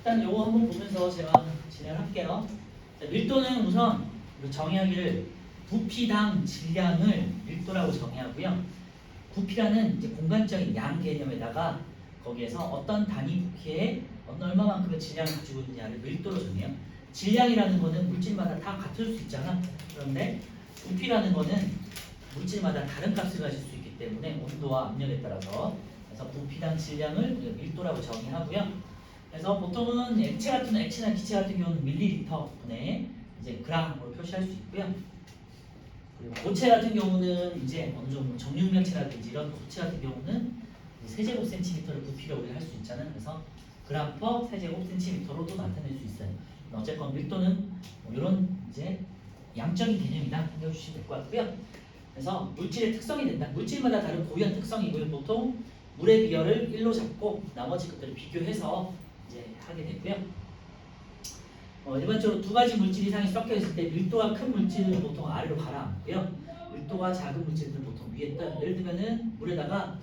일단 요거 한번 보면서 제가 진행을 할게요. 자, 밀도는 우선 우리 정의하기를 부피당 질량을 밀도라고 정의하고요. 부피라는 이제 공간적인 양 개념에다가 거기에서 어떤 단위 부피에 얼마만큼의 질량을 가지고 있느냐를 밀도로 정해요. 질량이라는 거는 물질마다 다 같을 수 있잖아. 그런데 부피라는 거는 물질마다 다른 값을 가질 수 있기 때문에 온도와 압력에 따라서 그래서 부피당 질량을 우리가 밀도라고 정의하고요. 그래서 보통은 액체나 기체 같은 경우는 밀리리터 분의 이제 그램으로 표시할 수 있고요. 그리고 고체 같은 경우는 이제 어느 정도 정육면체라든지 이런 고체 같은 경우는 세제곱센티미터를 부피로 우리가 할 수 있잖아요. 그래서 그램 퍼 세제곱센티미터로도 나타낼 수 있어요. 어쨌건 밀도는 뭐 이런 이제 양적인 개념이다 생각해주시면 될 것 같고요. 그래서 물질의 특성이 된다. 물질마다 다른 고유한 특성이고요. 보통 물의 비열을 1로 잡고 나머지 것들을 비교해서 이제 하게 되고요. 일반적으로 두 가지 물질 이상이 섞여 있을 때 밀도가 큰 물질은 보통 아래로 가라앉고요. 밀도가 작은 물질들은 보통 위에 떠요. 예를 들면은 물에다가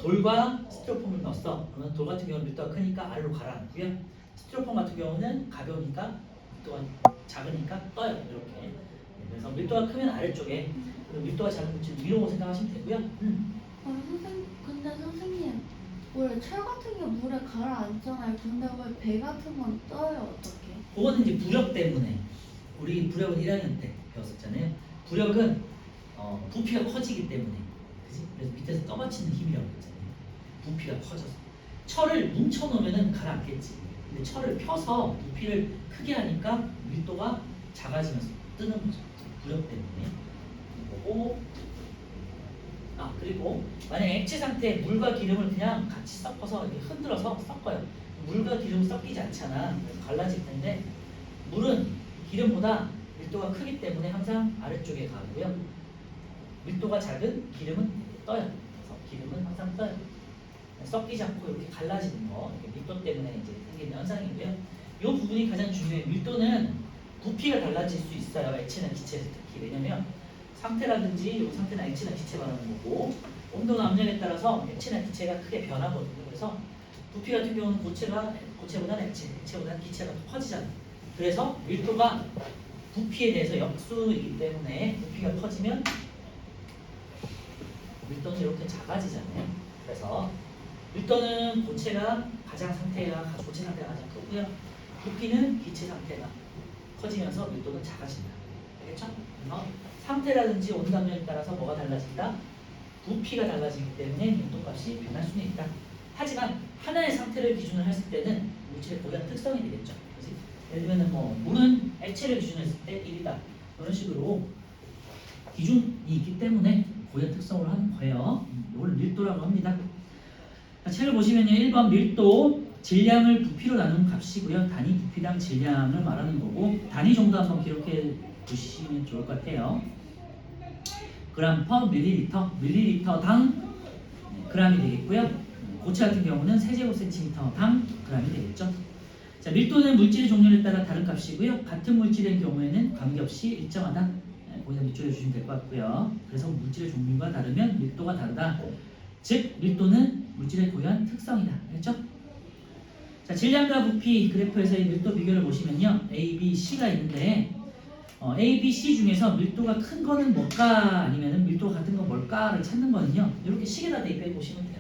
돌과 스티로폼을 넣었어. 그러면 돌 같은 경우는 밀도가 크니까 아래로 가라앉고요. 스티로폼 같은 경우는 가벼우니까 밀도가 작으니까 떠요. 이렇게. 그래서 밀도가 크면 아래쪽에, 그리고 밀도가 작은 물질 위로 생각하시면 되고요. 근데 선생님, 원래 철 같은 게 물에 가라앉잖아요. 근데 왜 배 같은 건 떠요? 어떻게? 그거는 이제 부력 때문에 우리 부력은 1학년 때 배웠었잖아요. 부력은 부피가 커지기 때문에, 그지? 그래서 밑에서 떠받치는 힘이라고 했잖아요. 부피가 커져서 철을 뭉쳐 놓으면은 가라앉겠지. 근데 철을 펴서 부피를 크게 하니까 밀도가 작아지면서 뜨는 거죠. 부력 때문에. 그리고 그리고 만약 액체 상태에 물과 기름을 그냥 같이 섞어서 이렇게 흔들어서 섞어요. 물과 기름은 섞이지 않잖아. 그래서 갈라질 텐데 물은 기름보다 밀도가 크기 때문에 항상 아래쪽에 가고요. 밀도가 작은 기름은 떠요. 그래서 기름은 항상 떠요. 섞이지 않고 이렇게 갈라지는 거, 이렇게 밀도 때문에 이제 생기는 현상이고요. 이 부분이 가장 중요해요. 밀도는 부피가 달라질 수 있어요. 액체나 기체에서 특히. 왜냐면 상태라든지 상태나 액체나 기체 말하는 거고, 온도나 압력에 따라서 액체나 기체가 크게 변하거든요. 그래서 부피 같은 경우는 고체보다는 액체보다는 기체가 더 커지잖아요. 그래서 밀도가 부피에 대해서 역수이기 때문에 부피가 커지면 밀도는 이렇게 작아지잖아요. 그래서 밀도는 고체 상태가 가장 크고요. 부피는 기체 상태가 커지면서 밀도는 작아진다. 알겠죠? 그래서 상태라든지 온도압력에 따라서 뭐가 달라진다? 부피가 달라지기 때문에 밀도값이 변할 수는 있다. 하지만 하나의 상태를 기준으로 했을 때는 물질의 고유한 특성이 되겠죠. 그렇지? 예를 들면 물은 액체를 기준으로 했을 때 1이다. 이런 식으로 기준이 있기 때문에 고유한 특성으로 하는 거예요. 이걸 밀도라고 합니다. 책을 보시면요. 1번 밀도, 질량을 부피로 나눈 값이고요. 단위 부피당 질량을 말하는 거고, 단위 정도 한번 기록해 보시면 좋을 것 같아요. 그램 퍼 밀리리터, 밀리리터당 그램이 되겠고요. 고체 같은 경우는 세제곱센티미터당 그램이 되겠죠. 자, 밀도는 물질의 종류에 따라 다른 값이고요. 같은 물질의 경우에는 관계없이 일정하다. 거기다 밑줄여 주시면 될 것 같고요. 그래서 물질의 종류가 다르면 밀도가 다르다. 즉, 밀도는 물질의 고유한 특성이다. 알겠죠? 자, 질량과 부피 그래프에서의 밀도 비교를 보시면요. A, B, C가 있는데 A, B, C 중에서 밀도가 큰 거는 뭘까? 아니면 밀도가 같은 건 뭘까를 찾는 거는요. 이렇게 식에다 대입해 보시면 돼요.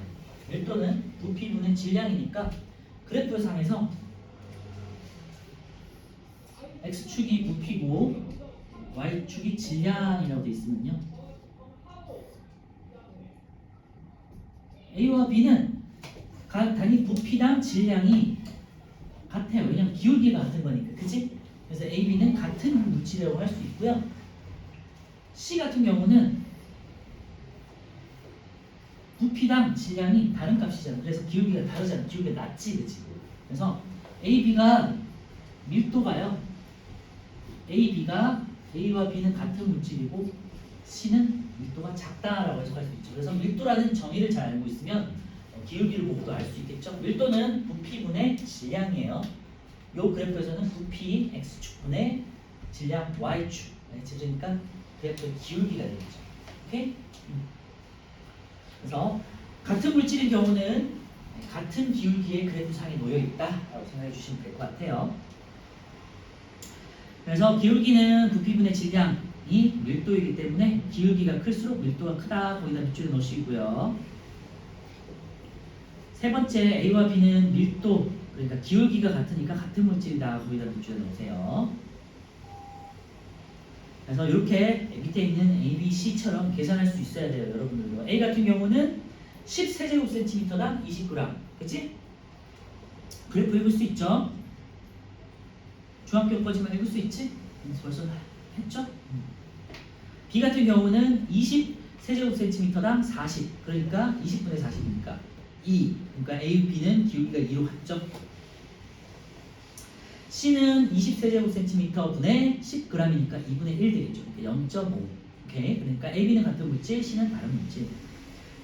밀도는 부피분의 질량이니까 그래프 상에서 X축이 부피고 Y축이 질량이라고 되어 있으면요. A와 B는 각 단위 부피당 질량이 같아요. 왜냐면 기울기가 같은 거니까. 그치? 그래서 A, B는 같은 물질이라고 할 수 있고요. C 같은 경우는 부피당 질량이 다른 값이잖아. 그래서 기울기가 다르잖아. 기울기가 낮지, 그치? 그래서 A, B가 밀도가요. A와 B는 같은 물질이고 C는 밀도가 작다라고 해석할 수 있죠. 그래서 밀도라는 정의를 잘 알고 있으면 기울기를 보고도 알 수 있겠죠. 밀도는 부피분의 질량이에요. 이 그래프에서는 부피 X축분의 질량 Y축. 그러니까 그래프의 기울기가 되겠죠. 오케이? 그래서 같은 물질인 경우는 같은 기울기의 그래프상에 놓여 있다라고 생각해 주시면 될 것 같아요. 그래서 기울기는 부피분의 질량이 밀도이기 때문에 기울기가 클수록 밀도가 크다. 거기다 밑줄에 넣으시고요. 세 번째 A와 B는 밀도, 그러니까 기울기가 같으니까 같은 물질이다. 거기다 밑줄에 넣으세요. 그래서 이렇게 밑에 있는 A, B, C처럼 계산할 수 있어야 돼요. 여러분들도. A 같은 경우는 10세제곱센티미터당 20g. 그치? 그래프 읽을 수 있죠? 중학교까지만 읽을 수 있지? 벌써 했죠? B 같은 경우는 20세제곱센티미터당 40. 그러니까 20분의 40이니까 2. 그러니까 A, B는 기울기가 2로 같죠? C는 20세제곱센티미터 분의 10g이니까 2분의 1 되겠죠. 0.5. 오케이. 그러니까 A, B는 같은 물질, C는 다른 물질.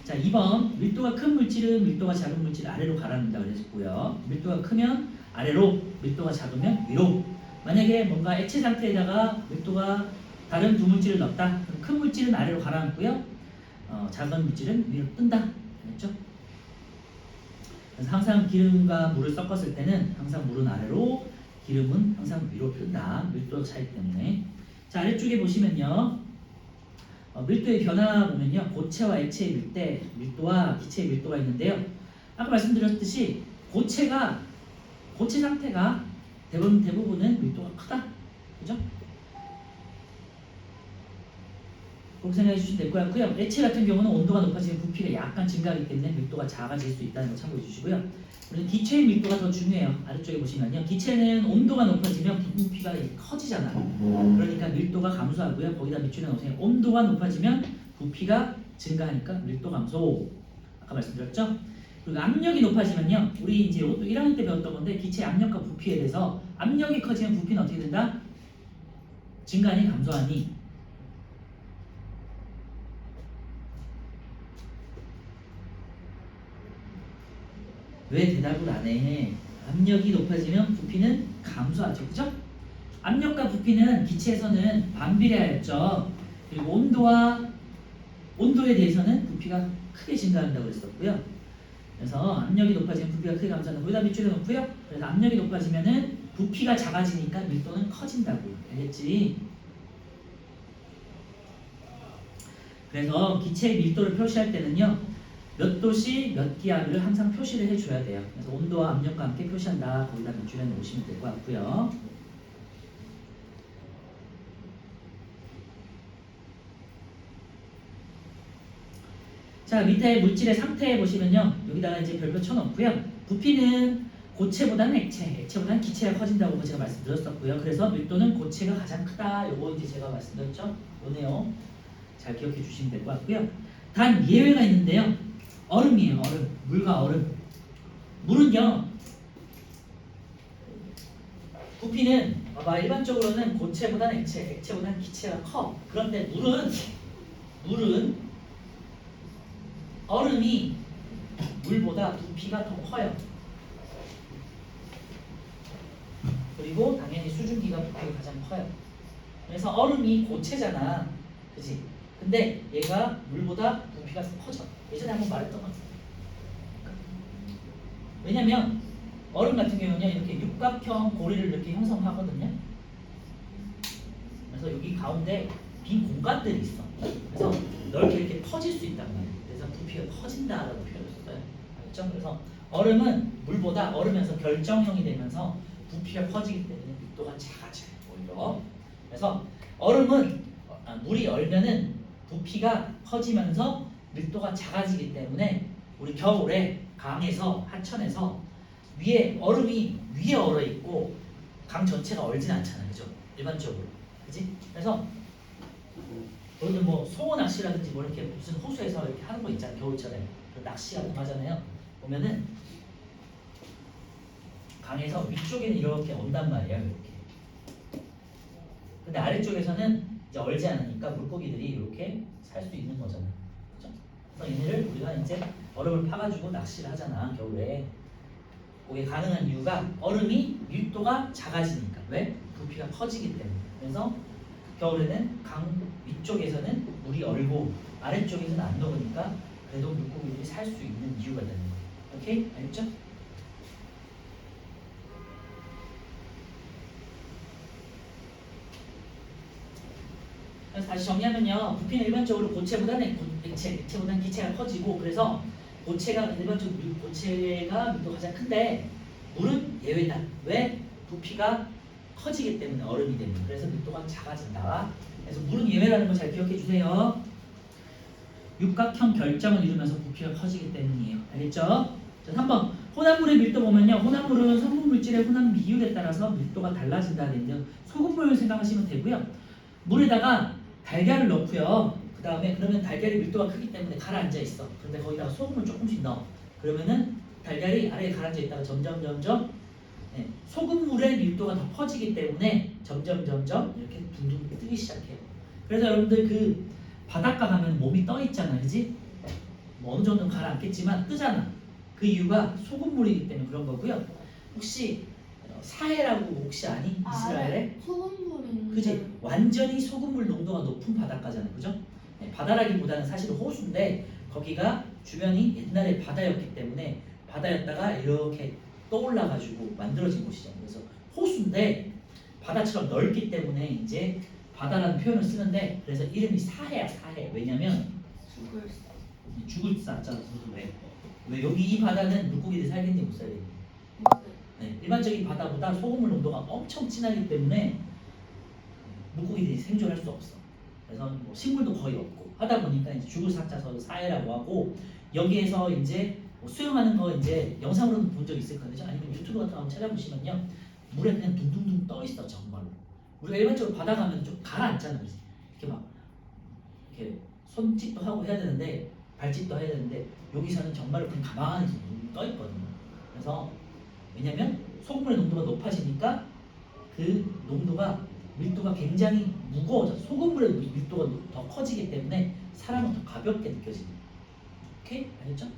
자, 2번. 밀도가 큰 물질은 밀도가 작은 물질을 아래로 가라앉는다 그랬고요. 밀도가 크면 아래로, 밀도가 작으면 위로. 만약에 뭔가 액체 상태에다가 밀도가 다른 두 물질을 넣었다. 그럼 큰 물질은 아래로 가라앉고요. 작은 물질은 위로 뜬다. 그랬죠? 그래서 항상 기름과 물을 섞었을 때는 항상 물은 아래로, 기름은 항상 위로 뜬다. 밀도 차이 때문에. 자, 아래쪽에 보시면요. 밀도의 변화 보면요. 고체와 액체의 밀도와 기체의 밀도가 있는데요. 아까 말씀드렸듯이 고체 상태가 대부분은 밀도가 크다. 그죠? 그렇게 생각해 주시면 될 것 같고요. 액체 같은 경우는 온도가 높아지면 부피가 약간 증가하기 때문에 밀도가 작아질 수 있다는 거 참고해 주시고요. 그리고 기체의 밀도가 더 중요해요. 아래쪽에 보시면요. 기체는 온도가 높아지면 부피가 커지잖아. 그러니까 밀도가 감소하고요. 거기다 밑줄에 넣으세요. 온도가 높아지면 부피가 증가하니까 밀도 감소. 아까 말씀드렸죠? 그리고 압력이 높아지면요. 우리 이제 이것도 1학년 때 배웠던 건데 기체 압력과 부피에 대해서 압력이 커지면 부피는 어떻게 된다? 증가하니 감소하니? 왜 대답을 안 해? 압력이 높아지면 부피는 감소하죠. 그죠? 압력과 부피는 기체에서는 반비례하였죠. 그리고 온도에 대해서는 부피가 크게 증가한다고 그랬었고요. 그래서 압력이 높아지면 부피가 크게 감소한다. 거기다 밑줄에 놓고요. 그래서 압력이 높아지면은 부피가 작아지니까 밀도는 커진다고. 알겠지? 그래서 기체의 밀도를 표시할 때는요. 몇 도씨 몇 기압을 항상 표시를 해줘야 돼요. 그래서 온도와 압력과 함께 표시한다. 거기다 밑줄에 놓으시면 될 것 같고요. 자, 밑에 물질의 상태 보시면요. 여기다가 이제 별표 쳐놓고요. 부피는 고체보다는 액체보다는 기체가 커진다고 제가 말씀드렸었고요. 그래서 밀도는 고체가 가장 크다. 요거 이제 제가 말씀드렸죠. 요 내용 잘 기억해 주시면 될 것 같고요. 단 예외가 있는데요. 얼음이에요. 얼음. 물과 얼음. 물은요. 부피는 봐봐 일반적으로는 고체보다는 액체보다는 기체가 커. 그런데 물은 얼음이 물보다 부피가 더 커요. 그리고 당연히 수증기가 부피가 가장 커요. 그래서 얼음이 고체잖아. 그치? 근데 얘가 물보다 부피가 더 커져. 예전에 한번 말했던 것 같아요. 왜냐면 얼음 같은 경우는 이렇게 육각형 고리를 이렇게 형성하거든요. 그래서 여기 가운데 빈 공간들이 있어. 그래서 넓게 이렇게 퍼질 수 있단 말이에요. 그래서 부피가 커진다라고 표현을 썼어요. 알겠죠? 그래서 얼음은 물보다 얼으면서 결정형이 되면서 부피가 커지기 때문에 밀도가 작아져요. 오히려. 그래서 물이 얼면은 부피가 커지면서 밀도가 작아지기 때문에 우리 겨울에 강에서 하천에서 얼음이 위에 얼어 있고 강 전체가 얼진 않잖아요. 그죠? 일반적으로. 그지? 그래서 여러분 뭐 송어 낚시라든지 뭐 이렇게 무슨 호수에서 이렇게 하는 거 있잖아요. 겨울철에 낚시 같은 거 하잖아요. 보면은 강에서 위쪽에는 이렇게 온단 말이에요. 이렇게. 근데 아래쪽에서는 이제 얼지 않으니까 물고기들이 이렇게 살 수 있는 거잖아요. 그죠? 그래서 얘네를 우리가 이제 얼음을 파가지고 낚시를 하잖아. 겨울에. 그게 가능한 이유가 얼음이 밀도가 작아지니까. 왜? 부피가 커지기 때문에. 그래서 겨울에는 강 위쪽에서는 물이 얼고 아래쪽에서는 안 녹으니까 그래도 물고기들이 살 수 있는 이유가 되는 거예요. 오케이? 알겠죠? 그래서 다시 정리하면요. 부피는 일반적으로 고체보다는 액체보다는 기체가 커지고 그래서 고체가 일반적으로 고체가 밀도가 가장 큰데 물은 예외다. 왜? 부피가 커지기 때문에 얼음이 되면 그래서 밀도가 작아진다. 그래서 물은 예외라는 거 잘 기억해 주세요. 육각형 결정을 이루면서 부피가 커지기 때문이에요. 알겠죠? 자, 3번 혼합물의 밀도 보면요. 혼합물은 성분 물질의 혼합 비율에 따라서 밀도가 달라진다는 얘기죠. 소금물 생각하시면 되고요. 물에다가 달걀을 넣고요. 그 다음에 그러면 달걀이 밀도가 크기 때문에 가라앉아 있어. 그런데 거기다가 소금을 조금씩 넣어. 그러면은 달걀이 아래에 가라앉아 있다가 점점 소금물의 밀도가 더 커지기 때문에 점점 이렇게 둥둥 뜨기 시작해요. 그래서 여러분들 그 바닷가 가면 몸이 떠 있잖아, 그지? 뭐 어느 정도는 가라앉겠지만 뜨잖아. 그 이유가 소금물이기 때문에 그런 거고요. 혹시 사해라고 혹시 아니? 이스라엘에? 소금물인데. 그지? 완전히 소금물 농도가 높은 바닷가잖아요, 그죠? 네, 바다라기보다는 사실 호수인데 거기가 주변이 옛날에 바다였기 때문에 바다였다가 이렇게 떠올라가지고 만들어진 곳이잖아요. 그래서 호수인데 바다처럼 넓기 때문에 이제 바다라는 표현을 쓰는데 그래서 이름이 사해야 사해. 왜냐면 죽을 싸잖아. 왜 여기 이 바다는 물고기들이 살겠니 못 살겠니? 네, 일반적인 바다보다 소금물 농도가 엄청 진하기 때문에 물고기들이 생존할 수 없어. 그래서 뭐 식물도 거의 없고 하다 보니까 이제 죽을 삭자서 사해라고 하고 여기에서 이제 뭐 수영하는 거 이제 영상으로는 본 적 있을 거죠. 아니면 유튜브 같은 거 한번 찾아보시면요. 물에 그냥 둥둥둥 떠 있어 정말로. 우리가 일반적으로 바다 가면 좀 가라앉잖아, 그지? 이렇게 막 이렇게 손짓도 하고 해야 되는데 발짓도 해야 되는데 여기서는 정말로 그냥 가만히 떠 있거든요. 그래서 왜냐면 소금물의 농도가 높아지니까 그 농도가 밀도가 굉장히 무거워져. 소금물의 밀도가 더 커지기 때문에 사람은 더 가볍게 느껴집니다. 오케이? 알겠죠?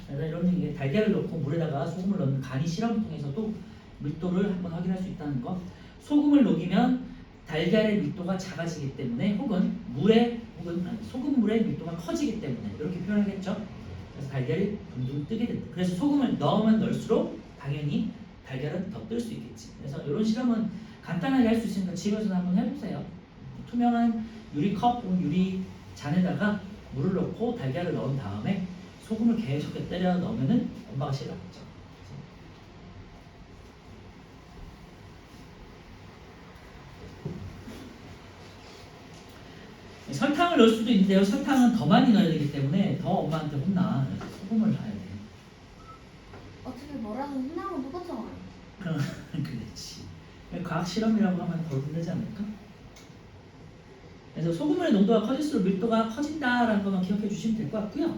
그래서 이런 게 달걀을 넣고 물에다가 소금을 넣는 간이 실험을 통해서도 밀도를 한번 확인할 수 있다는 거. 소금을 녹이면 달걀의 밀도가 작아지기 때문에 혹은 소금물의 밀도가 커지기 때문에 이렇게 표현하겠죠. 그래서 달걀이 둥둥 뜨게 된다. 그래서 소금을 넣으면 넣을수록 당연히 달걀은 더 뜰 수 있겠지. 그래서 이런 실험은 간단하게 할 수 있으니까 집에서도 한번 해보세요. 투명한 유리컵 혹은 유리 잔에다가 물을 넣고 달걀을 넣은 다음에 소금을 계속 때려 넣으면은 엄마가 싫어하겠죠. 설탕을 넣을 수도 있는데요. 설탕은 더 많이 넣어야 되기 때문에 더 엄마한테 혼나. 소금을 넣어야 돼. 어차피 뭐라도 흔하고 똑같잖아요. 그럼 그렇지. 과학 실험이라고 하면 더 힘들지 않을까? 그래서 소금물의 농도가 커질수록 밀도가 커진다라는 것만 기억해 주시면 될 것 같고요.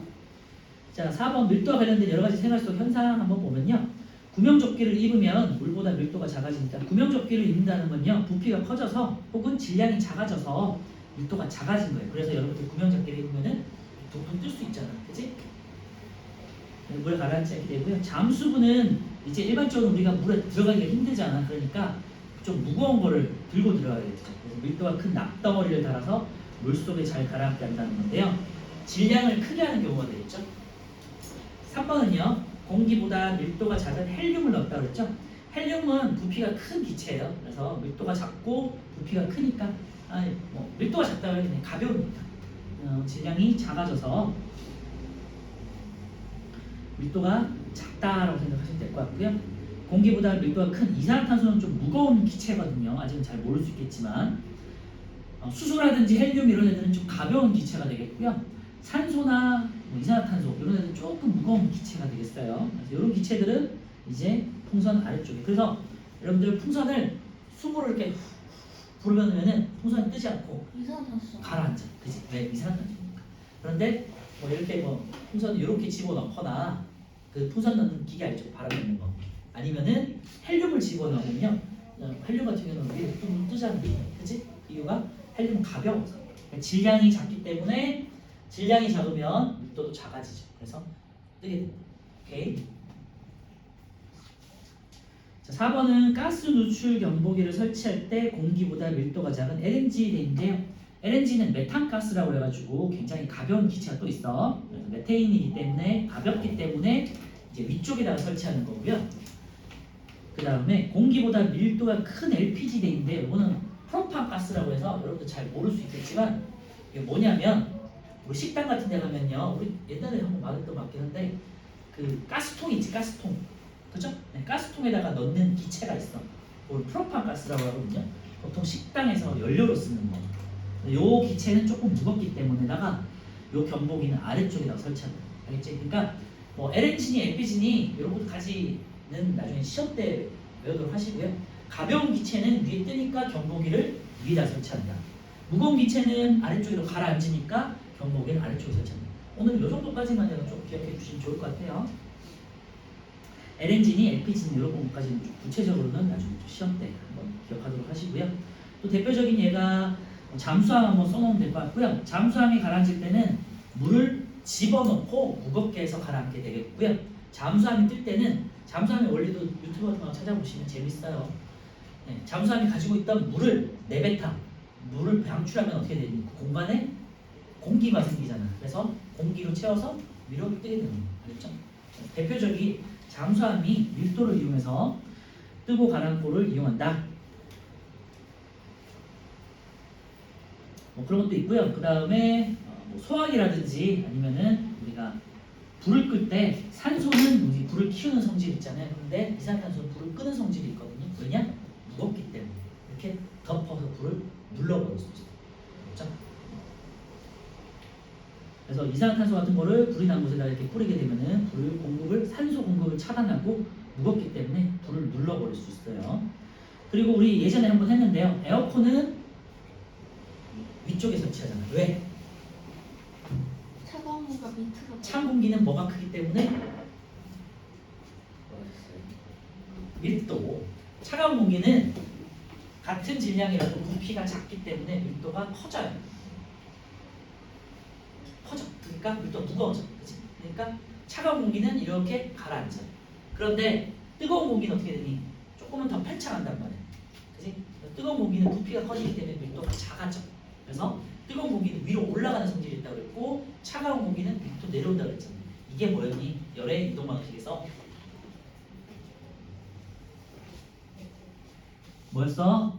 자, 4번 밀도와 관련된 여러 가지 생활 속 현상 한번 보면요. 구명조끼를 입으면 물보다 밀도가 작아지니까 구명조끼를 입는다는 건요. 부피가 커져서 혹은 질량이 작아져서 밀도가 작아진 거예요. 그래서 여러분들 구명조끼를 입으면은 둥둥 뜰 수 있잖아. 그치? 물에 가라앉지 않게 되고요. 잠수부는 이제 일반적으로 우리가 물에 들어가기가 힘들잖아. 그러니까 좀 무거운 거를 들고 들어가야겠죠. 그래서 밀도가 큰 납덩어리를 달아서 물속에 잘 가라앉게 한다는 건데요. 질량을 크게 하는 경우가 되겠죠. 3번은요. 공기보다 밀도가 작은 헬륨을 넣었다고 그랬죠. 헬륨은 부피가 큰 기체예요. 그래서 밀도가 작고 부피가 크니까 밀도가 작다고 해도 가벼우니까 질량이 작아져서 밀도가 작다라고 생각하시면 될 것 같고요. 공기보다 밀도가 큰 이산화탄소는 좀 무거운 기체거든요. 아직은 잘 모를 수 있겠지만 수소라든지 헬륨 이런 애들은 좀 가벼운 기체가 되겠고요. 산소나 이산화탄소 이런 애들은 조금 무거운 기체가 되겠어요. 그래서 이런 기체들은 이제 풍선 아래쪽에. 그래서 여러분들 풍선을 숨으로 이렇게 부르면은 풍선이 뜨지 않고 이산화탄소. 가라앉아. 그지? 왜? 이산화탄소니까. 그런데 뭐 이렇게 풍선 이렇게 집어넣거나 그 풍선 넣는 기계 알죠? 바람 넣는 거. 아니면은 헬륨을 집어넣으면요. 헬륨 같은 경우는 위에 좀 뜨잖아요. 그지? 이유가 헬륨은 가벼워서. 그러니까 질량이 작기 때문에 질량이 작으면 밀도도 작아지죠. 그래서 뜨게 됩니다. 오케이. 자, 4번은 가스 누출 경보기를 설치할 때 공기보다 밀도가 작은 LNG인데요. LNG는 메탄가스라고 해가지고 굉장히 가벼운 기체가 또 있어. 그래서 메테인이기 때문에 가볍기 때문에 이제 위쪽에다가 설치하는 거고요. 그 다음에 공기보다 밀도가 큰 LPG 대인데 이거는 프로판가스라고 해서 여러분들 잘 모를 수 있겠지만 이게 뭐냐면 우리 식당 같은 데 가면요, 우리 옛날에 한번 말했던 것 같긴 한데 그 가스통 있지, 가스통, 그죠? 네, 가스통에다가 넣는 기체가 있어. 그걸 프로판가스라고 하거든요. 보통 식당에서 연료로 쓰는 거. 요 기체는 조금 무겁기 때문에다가 요 경보기는 아래쪽에다가 설치한다. 알겠지? 그러니까 뭐 LNG니 LPG니 이런 것까지는 나중에 시험 때 외우도록 하시고요. 가벼운 기체는 위에 뜨니까 경보기를 위에다 설치한다. 무거운 기체는 아래쪽으로 가라앉으니까 경보기를 아래쪽에 설치한다. 오늘 요 정도까지만 해도 좀 기억해 주시면 좋을 것 같아요. LNG니 LPG니 이런 부분까지는 좀 구체적으로는 나중에 좀 시험 때 한번 기억하도록 하시고요. 또 대표적인 예가 잠수함 한번 써놓으면 될 것 같고요. 잠수함이 가라앉을 때는 물을 집어넣고 무겁게 해서 가라앉게 되겠고요. 잠수함이 뜰 때는 잠수함의 원리도 유튜브 같은 거 찾아보시면 재밌어요. 네, 잠수함이 가지고 있던 물을 내뱉어 물을 방출하면 어떻게 되니? 그 공간에 공기가 생기잖아. 그래서 공기로 채워서 위로 뜨게 되는 거예요. 알겠죠? 대표적인 잠수함이 밀도를 이용해서 뜨고 가라앉고를 이용한다. 뭐 그런 것도 있고요. 그 다음에 뭐 소화기라든지 아니면은 우리가 불을 끌 때 산소는 우리 불을 키우는 성질이 있잖아요. 그런데 이산화탄소는 불을 끄는 성질이 있거든요. 왜냐? 무겁기 때문에 이렇게 덮어서 불을 눌러버릴 수 있어요. 그렇죠? 그래서 이산화탄소 같은 거를 불이 난 곳에다 이렇게 뿌리게 되면은 불 공급을 산소 공급을 차단하고 무겁기 때문에 불을 눌러버릴 수 있어요. 그리고 우리 예전에 한번 했는데요. 에어컨은 위쪽에 설치하잖아요. 왜? 차가운 물가 밑으로 찬 공기는 뭐가 크기 때문에 밀도. 차가운 공기는 같은 질량이라도 부피가 작기 때문에 밀도가 커져요. 커져. 그러니까 밀도가 무거워져. 그치? 그러니까 차가운 공기는 이렇게 가라앉아. 그런데 뜨거운 공기는 어떻게 되니? 조금은 더 팽창한단 말이야. 그치? 뜨거운 공기는 부피가 커지기 때문에 밀도가 작아져. 그래서 뜨거운 공기는 위로 올라가는 성질이 있다고 그랬고 차가운 공기는 밑으로 내려온다고 그랬잖아요. 이게 뭐였니? 열의 이동 방식에서 뭐였어?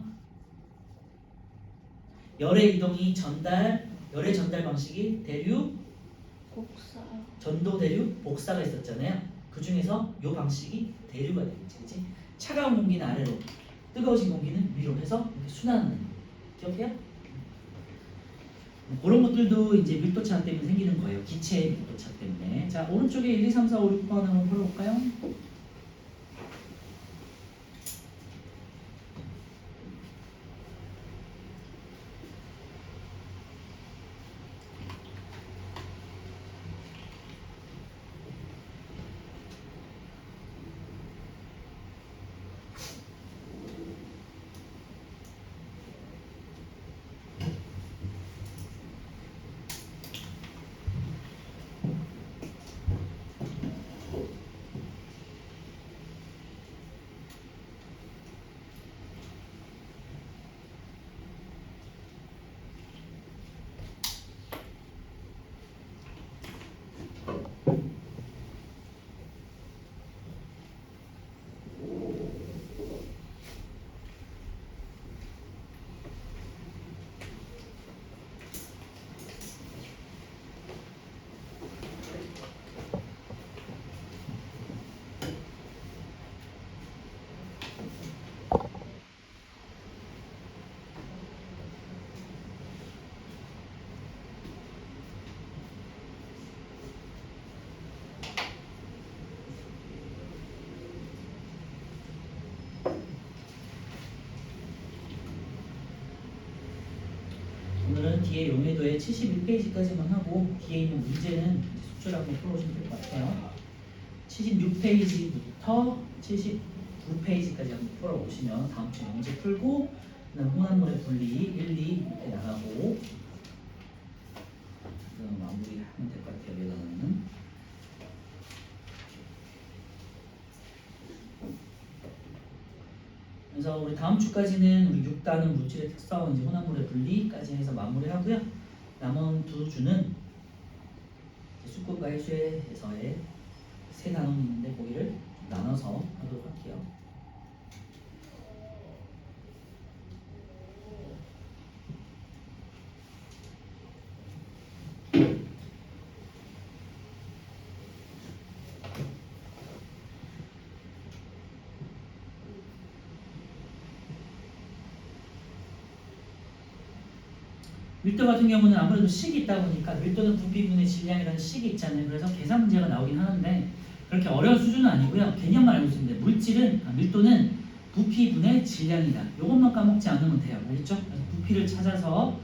열의 이동이 열의 전달 방식이 대류, 복사. 전도 대류, 복사가 있었잖아요. 그 중에서 이 방식이 대류가 되겠지, 그치? 차가운 공기는 아래로, 뜨거워진 공기는 위로 해서 이렇게 순환하는 거. 기억해요? 그런 것들도 이제 밀도차 때문에 생기는 거예요. 기체의 밀도차 때문에. 자, 오른쪽에 1, 2, 3, 4, 5, 6번 한번 풀어볼까요? 오늘은 뒤에 용해도의 71페이지까지만 하고 뒤에 있는 문제는 숙제를 한번 풀어보시면 될 것 같아요. 76페이지부터 79페이지까지 한번 풀어보시면 다음 주에 문제 풀고 그다음 혼합물의 분리 1, 2 이렇게 나가고 그다음 마무리하면 될 것 같아요. 여기다가는 그래서 그래서 우리 다음 주까지는 우리 6단은 물질의 특성은 이제 혼합물의 분리까지 해서 마무리하고요. 남은 두 주는 수급과 해수에서의 세 단원이 있는데 거기를 나눠서 하도록 할게요. 밀도 같은 경우는 아무래도 식이 있다 보니까 밀도는 부피분의 질량이라는 식이 있잖아요. 그래서 계산 문제가 나오긴 하는데 그렇게 어려운 수준은 아니고요. 개념만 알고 있으면 돼요. 밀도는 부피분의 질량이다. 이것만 까먹지 않으면 돼요. 알겠죠? 그래서 부피를 찾아서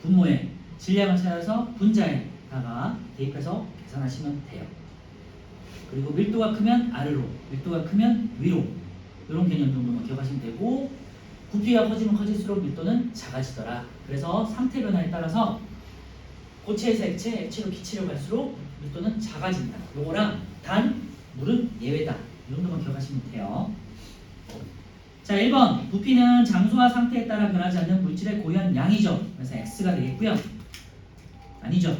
분모에, 질량을 찾아서 분자에다가 대입해서 계산하시면 돼요. 그리고 밀도가 크면 아래로, 밀도가 크면 위로 이런 개념 정도만 기억하시면 되고 부피가 커지면 커질수록 밀도는 작아지더라. 그래서 상태 변화에 따라서 고체에서 액체, 액체로 기체로 갈수록 밀도는 작아진다. 요거랑 단, 물은 예외다. 이 정도만 기억하시면 돼요. 자, 1번 부피는 장소와 상태에 따라 변하지 않는 물질의 고유한 양이죠. 그래서 X가 되겠고요. 아니죠.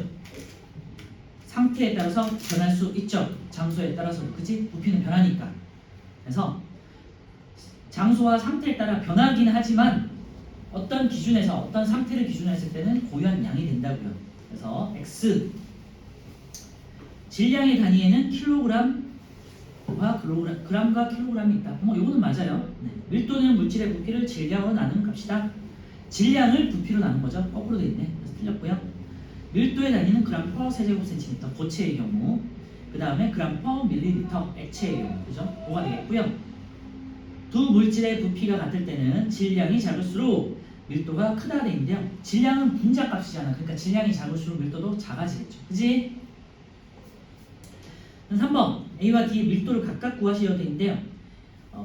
상태에 따라서 변할 수 있죠. 장소에 따라서, 그치? 부피는 변하니까. 그래서 장소와 상태에 따라 변하긴 하지만 어떤 기준에서 어떤 상태를 기준으로 했을 때는 고유한 양이 된다고요. 그래서 X 질량의 단위에는 그램과 킬로그램이 있다. 뭐 이거는 맞아요. 네. 밀도는 물질의 부피를 질량으로 나누는 값이다. 질량을 부피로 나눈 거죠. 거꾸로 돼 있네. 그래서 틀렸고요. 밀도의 단위는 그램 퍼 세제곱센티미터 고체의 경우, 그 다음에 그램 퍼 밀리리터 액체의 경우, 그죠? 뭐가 되겠고요. 두 물질의 부피가 같을 때는 질량이 작을수록 밀도가 크다 돼 있는데요. 질량은 분자값이잖아. 그러니까 질량이 작을수록 밀도도 작아지겠죠. 그지? 3번 A와 D의 밀도를 각각 구하셔야 되는데요.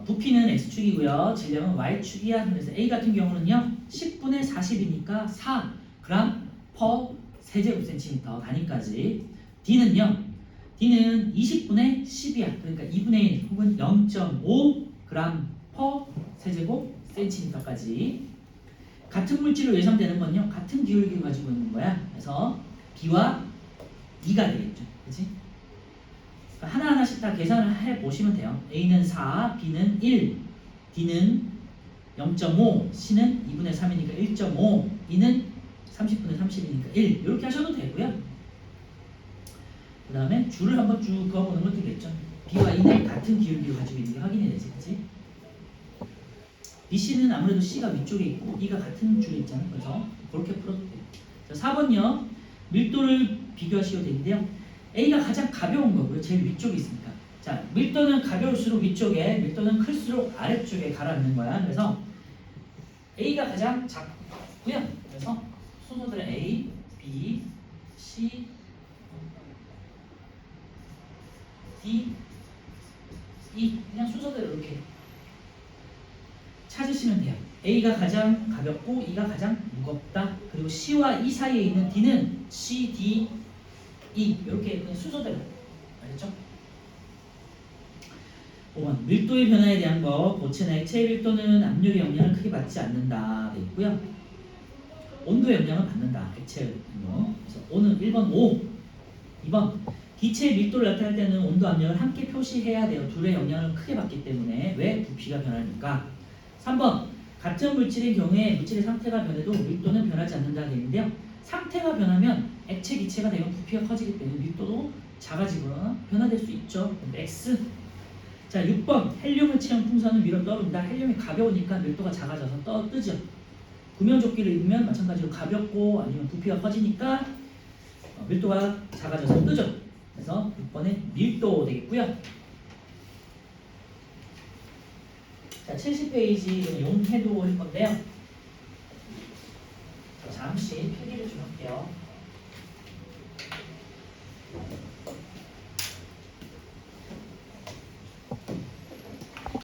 부피는 X축이고요. 질량은 Y축이야. 그래서 A 같은 경우는요. 10분의 40이니까 4g per 세제곱센티미터 단위까지. D는요. D는 20분의 10이야. 그러니까 2분의 1 혹은 0.5g per 세제곱센티미터까지. 같은 물질로 예상되는 건요. 같은 기울기를 가지고 있는 거야. 그래서 B와 E가 되겠죠. 그치? 하나하나씩 다 계산을 해보시면 돼요. A는 4, B는 1, D는 0.5, C는 2분의 3이니까 1.5, E는 30분의 30이니까 1 이렇게 하셔도 되고요. 그 다음에 줄을 한번 쭉 그어보는 것도 되겠죠. B와 E는 같은 기울기를 가지고 있는 게 확인이 되지, 그치? BC는 아무래도 C가 위쪽에 있고 E가 같은 줄에 있잖아요. 그래서 그렇게 풀어도 돼요. 자, 4번요. 밀도를 비교하시면 되는데요. A가 가장 가벼운 거고요. 제일 위쪽에 있으니까. 자, 밀도는 가벼울수록 위쪽에, 밀도는 클수록 아래쪽에 가라앉는 거야. 그래서 A가 가장 작고요. 그래서 순서대로 A, B, C, D, E 그냥 순서대로 이렇게 찾으시면 돼요. A가 가장 가볍고 E가 가장 무겁다. 그리고 C와 E 사이에 있는 D는 C, D, E 이렇게 그냥 순서대로. 알겠죠? 5번 밀도의 변화에 대한 거. 고체나 액체의 밀도는 압력의 영향을 크게 받지 않는다 돼 있고요. 온도의 영향을 받는다. 액체의 경우. 그래서 오는 1번 5. 2번 기체의 밀도를 나타낼 때는 온도 압력을 함께 표시해야 돼요. 둘의 영향을 크게 받기 때문에. 왜? 부피가 변하니까. 3번 같은 물질의 경우에 물질의 상태가 변해도 밀도는 변하지 않는다 돼 있는데요. 상태가 변하면 액체 기체가 되면 부피가 커지기 때문에 밀도도 작아지거나 변화될 수 있죠. X. 자, 6번 헬륨을 채운 풍선은 위로 떠오른다. 헬륨이 가벼우니까 밀도가 작아져서 뜨죠. 구명조끼를 입으면 마찬가지로 가볍고 아니면 부피가 커지니까 밀도가 작아져서 뜨죠. 그래서 6번에 밀도 되겠고요. 자, 70페이지 용해도 할 건데요. 잠시 필기를 좀 할게요.